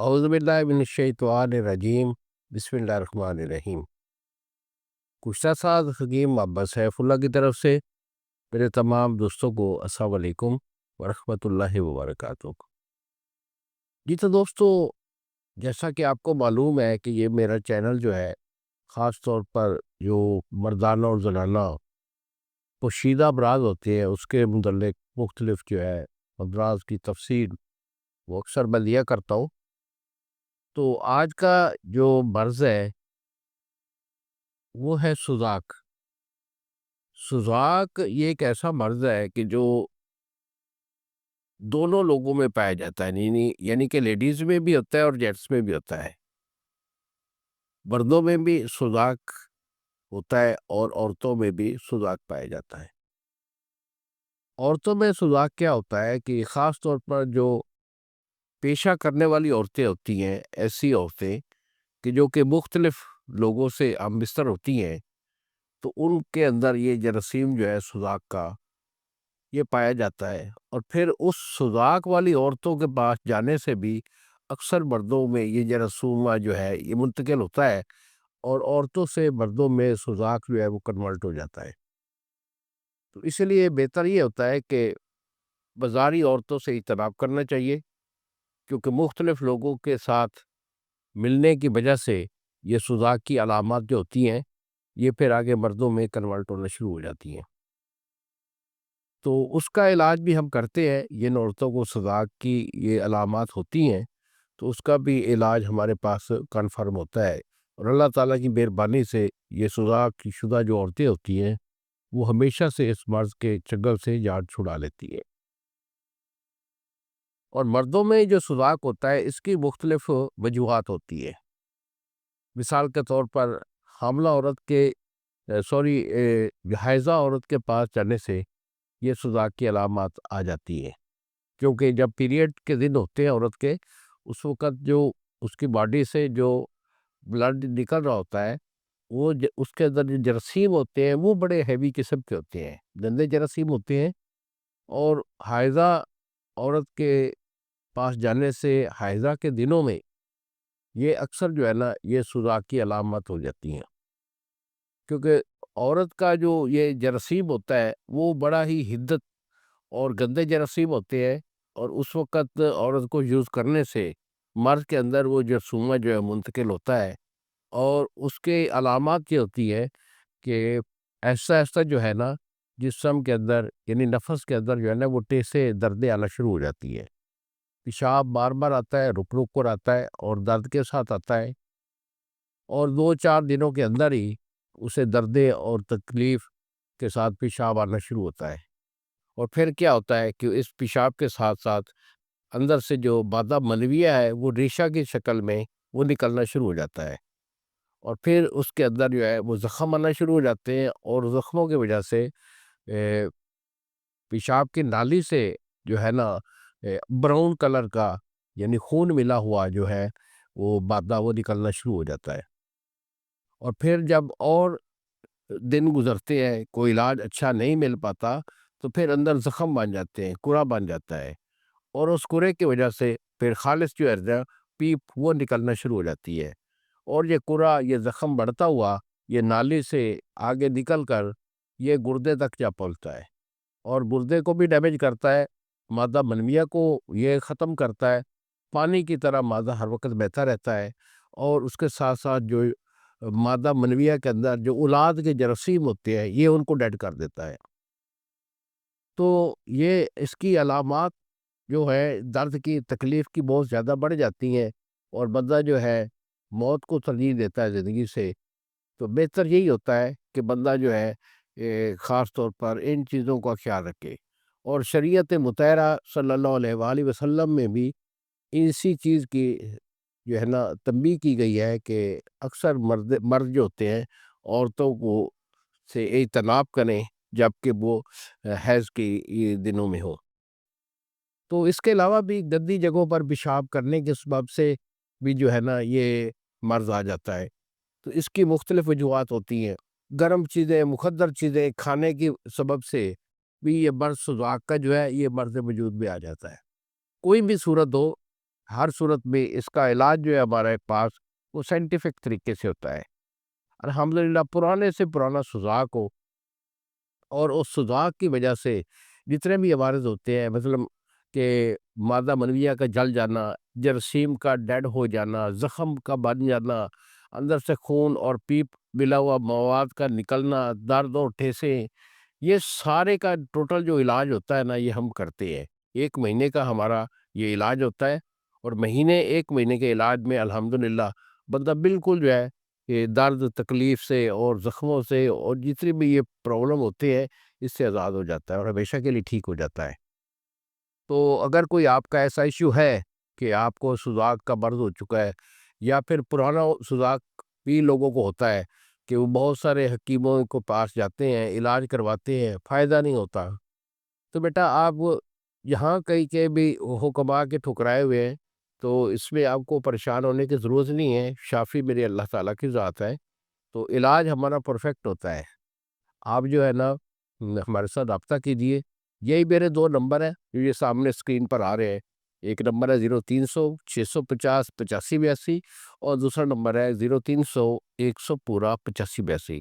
اعوذ باللہ من الشیطان الرجیم، بسم اللہ الرحمن الرحیم۔ کشتہ ساز حکیم محمد سیف اللہ کی طرف سے میرے تمام دوستوں کو السلام علیکم ورحمۃ اللہ وبرکاتہ۔ جی تو دوستو، جیسا کہ آپ کو معلوم ہے کہ یہ میرا چینل جو ہے خاص طور پر جو مردانہ اور زنانہ پوشیدہ امراض ہوتے ہیں اس کے متعلق مختلف جو ہے امراض کی تفصیل وہ اکثر میں دیا کرتا ہوں۔ تو آج کا جو مرض ہے وہ ہے سوزاک۔ سوزاک یہ ایک ایسا مرض ہے کہ جو دونوں لوگوں میں پایا جاتا ہے، یعنی کہ لیڈیز میں بھی ہوتا ہے اور جینٹس میں بھی ہوتا ہے۔ مردوں میں بھی سوزاک ہوتا ہے اور عورتوں میں بھی سوزاک پایا جاتا ہے۔ عورتوں میں سوزاک کیا ہوتا ہے کہ خاص طور پر جو پیشہ کرنے والی عورتیں ہوتی ہیں، ایسی عورتیں کہ جو کہ مختلف لوگوں سے ہم بستر ہوتی ہیں، تو ان کے اندر یہ جراثیم جو ہے سوزاک کا یہ پایا جاتا ہے۔ اور پھر اس سوزاک والی عورتوں کے پاس جانے سے بھی اکثر مردوں میں یہ جراثیم جو ہے یہ منتقل ہوتا ہے اور عورتوں سے مردوں میں سوزاک جو ہے وہ کنورٹ ہو جاتا ہے۔ تو اس لیے بہتر یہ ہوتا ہے کہ بازاری عورتوں سے اجتناب کرنا چاہیے، کیونکہ مختلف لوگوں کے ساتھ ملنے کی وجہ سے یہ سوزاک کی علامات جو ہوتی ہیں یہ پھر آگے مردوں میں کنورٹ ہونا شروع ہو جاتی ہیں۔ تو اس کا علاج بھی ہم کرتے ہیں۔ جن عورتوں کو سوزاک کی یہ علامات ہوتی ہیں تو اس کا بھی علاج ہمارے پاس کنفرم ہوتا ہے، اور اللہ تعالیٰ کی مہربانی سے یہ سوزاک کی شدہ جو عورتیں ہوتی ہیں وہ ہمیشہ سے اس مرض کے چنگل سے جان چھڑا لیتی ہیں۔ اور مردوں میں جو سوزاک ہوتا ہے اس کی مختلف وجوہات ہوتی ہے۔ مثال کے طور پر حاملہ عورت کے حائضہ عورت کے پاس جانے سے یہ سوزاک کی علامات آ جاتی ہیں، کیونکہ جب پیریڈ کے دن ہوتے ہیں عورت کے، اس وقت جو اس کی باڈی سے جو بلڈ نکل رہا ہوتا ہے وہ اس کے اندر جو جراثیم ہوتے ہیں وہ بڑے ہیوی قسم کے ہوتے ہیں، گندے جراثیم ہوتے ہیں۔ اور حائضہ عورت کے پاس جانے سے حائضہ کے دنوں میں یہ اکثر جو ہے نا یہ سوزاک کی علامت ہو جاتی ہیں، کیونکہ عورت کا جو یہ جراثیم ہوتا ہے وہ بڑا ہی حدت اور گندے جراثیم ہوتے ہیں، اور اس وقت عورت کو یوز کرنے سے مرد کے اندر وہ جرثومہ جو ہے منتقل ہوتا ہے، اور اس کے علامات یہ ہوتی ہے کہ ایسا ایسا جو ہے نا جسم کے اندر یعنی نفس کے اندر جو ہے نا وہ ٹیسے دردیں آنا شروع ہو جاتی ہے، پیشاب بار بار آتا ہے، رک رک کر آتا ہے اور درد کے ساتھ آتا ہے، اور 2-4 دنوں کے اندر ہی اسے دردیں اور تکلیف کے ساتھ پیشاب آنا شروع ہوتا ہے۔ اور پھر کیا ہوتا ہے کہ اس پیشاب کے ساتھ ساتھ اندر سے جو مادہ منویہ ہے وہ ریشہ کی شکل میں وہ نکلنا شروع ہو جاتا ہے، اور پھر اس کے اندر جو ہے وہ زخم آنا شروع ہو جاتے ہیں، اور زخموں کی وجہ سے پیشاب کی نالی سے جو ہے نا براؤن کلر کا یعنی خون ملا ہوا جو ہے وہ مادہ وہ نکلنا شروع ہو جاتا ہے۔ اور پھر جب اور دن گزرتے ہیں کوئی علاج اچھا نہیں مل پاتا تو پھر اندر زخم بن جاتے ہیں، کورا بن جاتا ہے، اور اس کورے کی وجہ سے پھر خالص جو ہے پیپ وہ نکلنا شروع ہو جاتی ہے، اور یہ کورا یہ زخم بڑھتا ہوا یہ نالی سے آگے نکل کر یہ گردے تک جا پہنچتا ہے، اور گردے کو بھی ڈیمیج کرتا ہے، مادہ منویہ کو یہ ختم کرتا ہے، پانی کی طرح مادہ ہر وقت بہتا رہتا ہے، اور اس کے ساتھ ساتھ جو مادہ منویہ کے اندر جو اولاد کے جراثیم ہوتے ہیں یہ ان کو ڈیڈ کر دیتا ہے۔ تو یہ اس کی علامات جو ہے درد کی تکلیف کی بہت زیادہ بڑھ جاتی ہیں، اور بندہ جو ہے موت کو ترجیح دیتا ہے زندگی سے۔ تو بہتر یہی ہوتا ہے کہ بندہ جو ہے خاص طور پر ان چیزوں کا خیال رکھے، اور شریعت مطہرہ صلی اللہ علیہ وآلہ وسلم میں بھی اسی چیز کی جو ہے نا تنبیہ کی گئی ہے کہ اکثر مرد جو ہوتے ہیں عورتوں کو سے اجتناب کریں جبکہ وہ حیض کی دنوں میں ہو۔ تو اس کے علاوہ بھی گندی جگہوں پر پیشاب کرنے کے سبب سے بھی جو ہے نا یہ مرض آ جاتا ہے۔ تو اس کی مختلف وجوہات ہوتی ہیں، گرم چیزیں مخدر چیزیں کھانے کی سبب سے بھی یہ مرض سوزاک کا جو ہے یہ مرض وجود میں آ جاتا ہے۔ کوئی بھی صورت ہو، ہر صورت میں اس کا علاج جو ہے ہمارے پاس وہ سائنٹیفک طریقے سے ہوتا ہے۔ الحمدللہ پرانے سے پرانا سوزاک ہو، اور اس سوزاک کی وجہ سے جتنے بھی عوارض ہوتے ہیں، مثلاً کہ مادہ منویہ کا جل جانا، جراثیم کا ڈیڈ ہو جانا، زخم کا بن جانا، اندر سے خون اور پیپ ملا ہوا مواد کا نکلنا، درد اور ٹھیسیں، یہ سارے کا ٹوٹل جو علاج ہوتا ہے نا، یہ ہم کرتے ہیں۔ 1 مہینے کا ہمارا یہ علاج ہوتا ہے، اور 1 مہینے کے علاج میں الحمدللہ بندہ بالکل جو ہے کہ درد تکلیف سے اور زخموں سے اور جتنی بھی یہ پرابلم ہوتے ہیں اس سے آزاد ہو جاتا ہے، اور ہمیشہ کے لیے ٹھیک ہو جاتا ہے۔ تو اگر کوئی آپ کا ایسا ایشو ہے کہ آپ کو سوزاک کا مرض ہو چکا ہے، یا پھر پرانا سوزاک بھی لوگوں کو ہوتا ہے کہ وہ بہت سارے حکیموں کو پاس جاتے ہیں، علاج کرواتے ہیں، فائدہ نہیں ہوتا، تو بیٹا آپ یہاں کہیں کے بھی حکما کے ٹھکرائے ہوئے ہیں، تو اس میں آپ کو پریشان ہونے کی ضرورت نہیں ہے۔ شافی میرے اللہ تعالیٰ کی ذات ہے، تو علاج ہمارا پرفیکٹ ہوتا ہے۔ آپ جو ہے نا ہمارے ساتھ رابطہ کیجیے۔ یہی میرے 2 نمبر ہیں جو یہ سامنے اسکرین پر آ رہے ہیں۔ ایک نمبر ہے 0300 650 8582، اور دوسرا نمبر ہے 0300 100 پورا 8582۔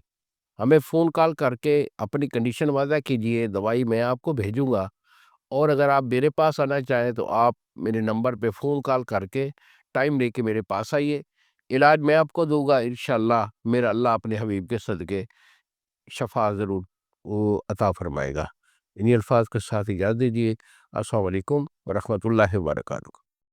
ہمیں فون کال کر کے اپنی کنڈیشن واضح کیجیے، دوائی میں آپ کو بھیجوں گا، اور اگر آپ میرے پاس آنا چاہیں تو آپ میرے نمبر پہ فون کال کر کے ٹائم لے کے میرے پاس آئیے، علاج میں آپ کو دوں گا انشاءاللہ۔ میرا اللہ اپنے حبیب کے صدقے شفا ضرور وہ عطا فرمائے گا۔ انہی الفاظ کے ساتھ اجازت دیجیے۔ السلام علیکم ورحمۃ اللہ وبرکاتہ۔